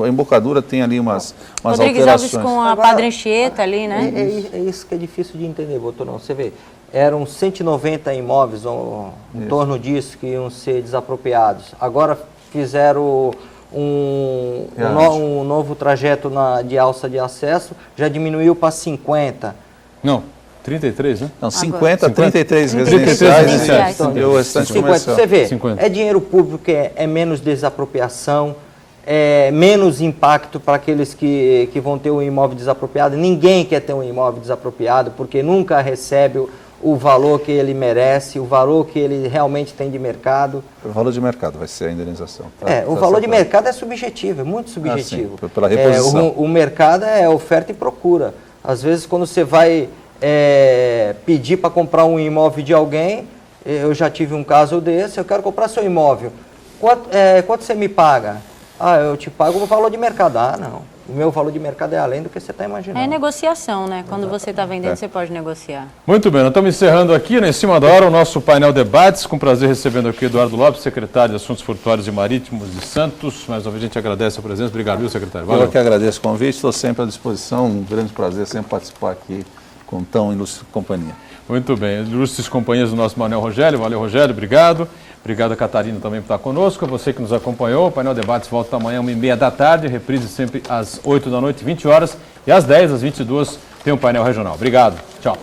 embocadura tem ali umas Rodrigues alterações. Alves com a Padre Anchieta ali, né? É isso que é difícil de entender, doutor. Não, você vê, eram 190 imóveis, em torno disso, que iam ser desapropriados. Agora fizeram um novo trajeto de alça de acesso, já diminuiu para 50. Não, 33, né? Não, 50, 33 residenciais. E o restante comercial. Você vê, é dinheiro público, é menos desapropriação, é menos impacto para aqueles que vão ter um imóvel desapropriado. Ninguém quer ter um imóvel desapropriado, porque nunca recebe o valor que ele merece, o valor que ele realmente tem de mercado. O valor de mercado vai ser a indenização. O valor de mercado é subjetivo, é muito subjetivo. Sim, pela reposição. O mercado é oferta e procura. Às vezes, quando você vai pedir para comprar um imóvel de alguém, eu já tive um caso desse, eu quero comprar seu imóvel. Quanto você me paga? Eu te pago o valor de mercado. Não. O meu valor de mercado é além do que você está imaginando. É negociação, né? Quando você está vendendo, você pode negociar. Muito bem, nós estamos encerrando aqui, né, em cima da hora, o nosso painel debates. Com prazer recebendo aqui Eduardo Lopes, secretário de Assuntos Portuários e Marítimos de Santos. Mais uma vez a gente agradece a presença. Obrigado, viu, secretário? Valeu. Eu que agradeço o convite, estou sempre à disposição. Um grande prazer sempre participar aqui com tão ilustre companhia. Muito bem, ilustres companhias do nosso Manuel Rogério. Valeu, Rogério, obrigado. Obrigado a Catarina também por estar conosco, a você que nos acompanhou. O Painel Debates volta amanhã, 1h30 da tarde, reprise sempre às 8 da noite, 20 horas, e às 10, às 22, tem um painel regional. Obrigado, tchau.